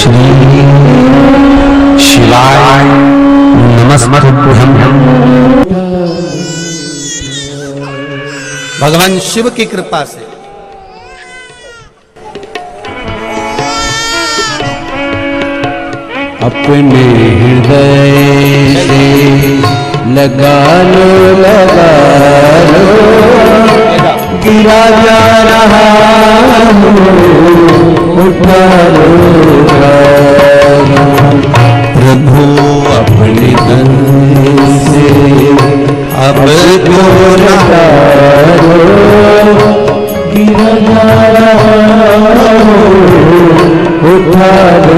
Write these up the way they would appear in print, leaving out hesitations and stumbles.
श्री शिवाय नमस्तुभ्यं। भगवान शिव की कृपा से अपने हृदय से लगा लो गिरा जा रहा हूँ, उठा लो प्रभु अपने तन से अब तो लगा लो गिरा जा रहा हूँ, उठा लो।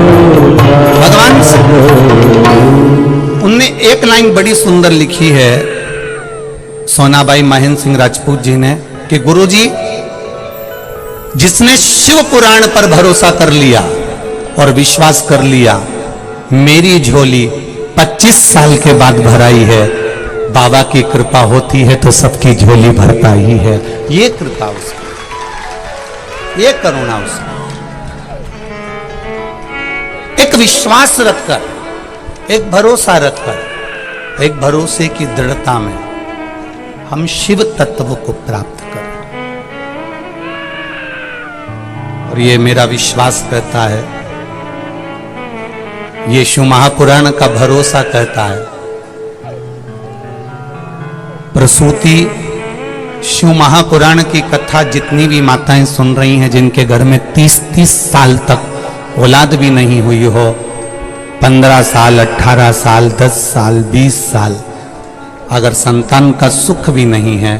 भगवान से उनने एक लाइन बड़ी सुंदर लिखी है सोनाबाई महेंद्र सिंह राजपूत जी ने कि गुरुजी, जिसने शिव पुराण पर भरोसा कर लिया और विश्वास कर लिया, मेरी झोली 25 साल के बाद भराई है। बाबा की कृपा होती है तो सबकी झोली भरता ही है। ये कृपा उसकी, ये करुणा उसकी। एक विश्वास रखकर, एक भरोसा रखकर, एक भरोसे की दृढ़ता में हम शिव तत्व को प्राप्त करें। और ये मेरा विश्वास कहता है, ये शिव महापुराण का भरोसा कहता है। प्रसूति शिव महापुराण की कथा जितनी भी माताएं सुन रही हैं, जिनके घर में 30-30 साल तक औलाद भी नहीं हुई हो, 15 साल, 18 साल, 10 साल, 20 साल, अगर संतान का सुख भी नहीं है,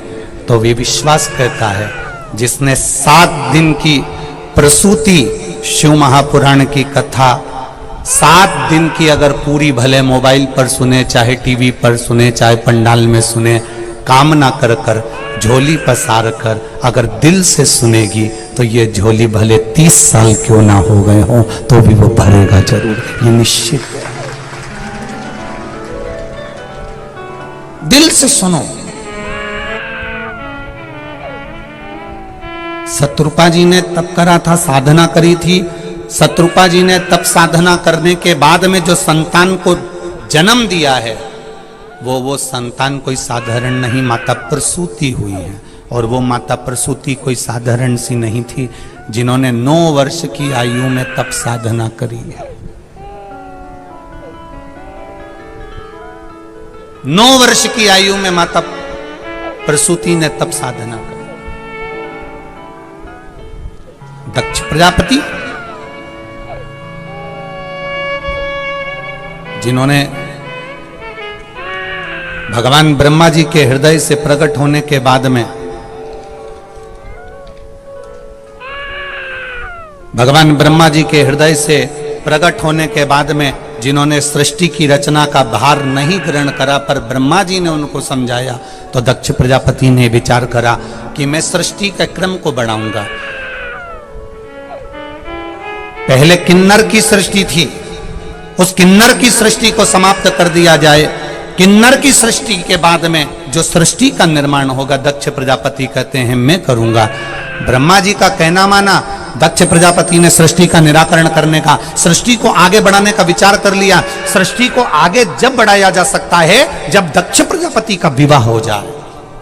तो वे विश्वास कहता है, जिसने 7 दिन की प्रसूति शिव महापुराण की कथा 7 दिन की अगर पूरी, भले मोबाइल पर सुने, चाहे टीवी पर सुने, चाहे पंडाल में सुने, कामना कर कर, झोली पसार कर अगर दिल से सुनेगी, तो ये झोली भले 30 साल क्यों ना हो गए हो, तो भी वो भरेगा जरूर, ये निश्चित है। दिल से सुनो। शत्रुपा जी ने तप करा था, साधना करी थी। शत्रुपा जी ने तप साधना करने के बाद में जो संतान को जन्म दिया है, वो संतान कोई साधारण नहीं, माता प्रसूति हुई है। और वो माता प्रसूति कोई साधारण सी नहीं थी, जिन्होंने 9 वर्ष की आयु में तप साधना करी है। 9 वर्ष की आयु में माता प्रसूति ने तप साधना करी। दक्ष प्रजापति, जिन्होंने भगवान ब्रह्मा जी के हृदय से प्रकट होने के बाद में, भगवान ब्रह्मा जी के हृदय से प्रकट होने के बाद में जिन्होंने सृष्टि की रचना का भार नहीं ग्रहण करा, पर ब्रह्मा जी ने उनको समझाया, तो दक्ष प्रजापति ने विचार करा कि मैं सृष्टि के क्रम को बढ़ाऊंगा। पहले किन्नर की सृष्टि थी, उस किन्नर की सृष्टि को समाप्त कर दिया जाए। किन्नर की सृष्टि के बाद में जो सृष्टि का निर्माण होगा, दक्ष प्रजापति कहते हैं मैं करूंगा। ब्रह्मा जी का कहना माना, दक्ष प्रजापति ने सृष्टि का निराकरण करने का, सृष्टि को आगे बढ़ाने का विचार कर लिया। सृष्टि को आगे जब बढ़ाया जा सकता है जब दक्ष प्रजापति का विवाह हो जाए।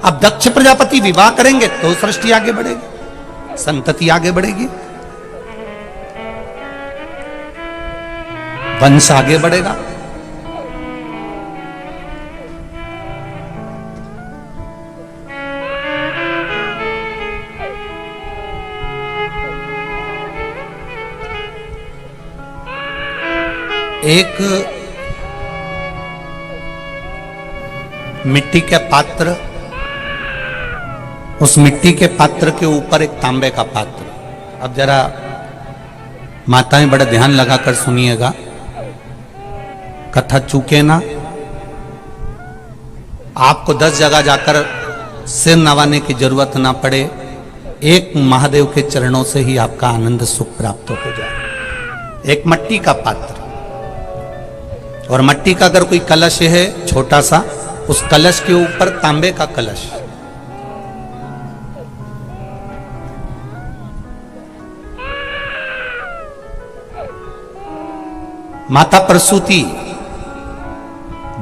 अब दक्ष प्रजापति विवाह करेंगे तो सृष्टि आगे बढ़ेगी, संतति आगे बढ़ेगी, वंश आगे बढ़ेगा। एक मिट्टी के पात्र, उस मिट्टी के पात्र के ऊपर एक तांबे का पात्र। अब जरा माताएं बड़ा ध्यान लगाकर सुनिएगा, कथा चूके ना। आपको 10 जगह जाकर सिर नवाने की जरूरत ना पड़े, एक महादेव के चरणों से ही आपका आनंद सुख प्राप्त हो जाए। एक मट्टी का पात्र, और मट्टी का अगर कोई कलश है छोटा सा, उस कलश के ऊपर तांबे का कलश। माता प्रसूति,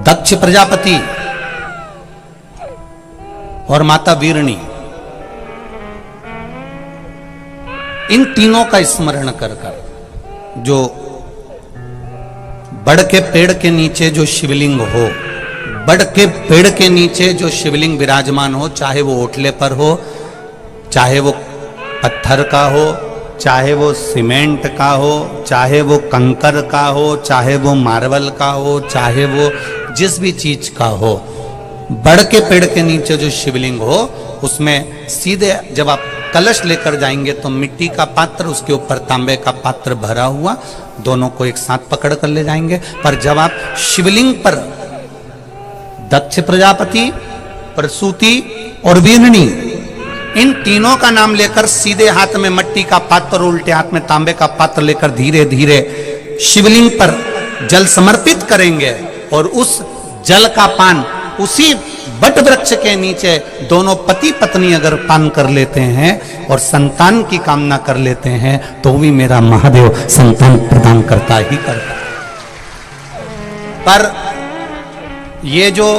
दक्ष प्रजापति और माता वीरणी, इन तीनों का स्मरण कर कर जो बड़ के पेड़ के नीचे जो शिवलिंग हो, बड़ के पेड़ के नीचे जो शिवलिंग विराजमान हो, चाहे वो ओटले पर हो, चाहे वो पत्थर का हो, चाहे वो सीमेंट का हो, चाहे वो कंकर का हो, चाहे वो मार्बल का हो, चाहे वो जिस भी चीज का हो, बड़ के पेड़ के नीचे जो शिवलिंग हो उसमें सीधे जब आप कलश लेकर जाएंगे तो मिट्टी का पात्र, उसके ऊपर तांबे का पात्र भरा हुआ, दोनों को एक साथ पकड़ कर ले जाएंगे। पर जब आप शिवलिंग पर दक्ष प्रजापति, प्रसूति और वीरणी, इन तीनों का नाम लेकर सीधे हाथ में मिट्टी का पात्र, उल्टे हाथ में तांबे का पात्र लेकर धीरे धीरे शिवलिंग पर जल समर्पित करेंगे और उस जल का पान उसी बट वृक्ष के नीचे दोनों पति पत्नी अगर पान कर लेते हैं और संतान की कामना कर लेते हैं तो भी मेरा महादेव संतान प्रदान करता ही करता। पर ये जो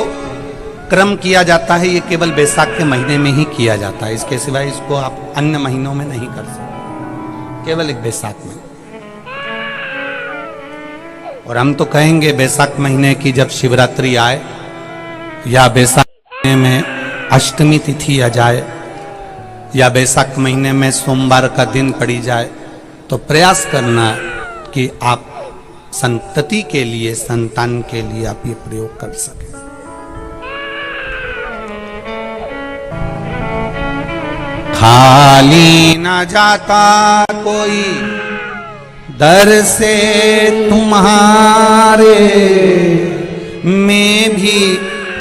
क्रम किया जाता है ये केवल बैसाख के महीने में ही किया जाता है, इसके सिवाय इसको आप अन्य महीनों में नहीं कर सकते, केवल एक बैसाख में। और हम तो कहेंगे बैसाख महीने की जब शिवरात्रि आए या बैसाख महीने में अष्टमी तिथि आ जाए या बैसाख महीने में सोमवार का दिन पड़ी जाए तो प्रयास करना कि आप संतति के लिए, संतान के लिए आप ये प्रयोग कर सकें। खाली न जाता कोई दर से तुम्हारे, मैं भी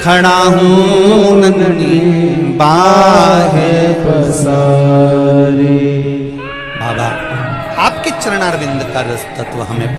खड़ा हूं नंदी बाहे पसारे। बाबा आपके चरणारविंद का रस तत्व हमें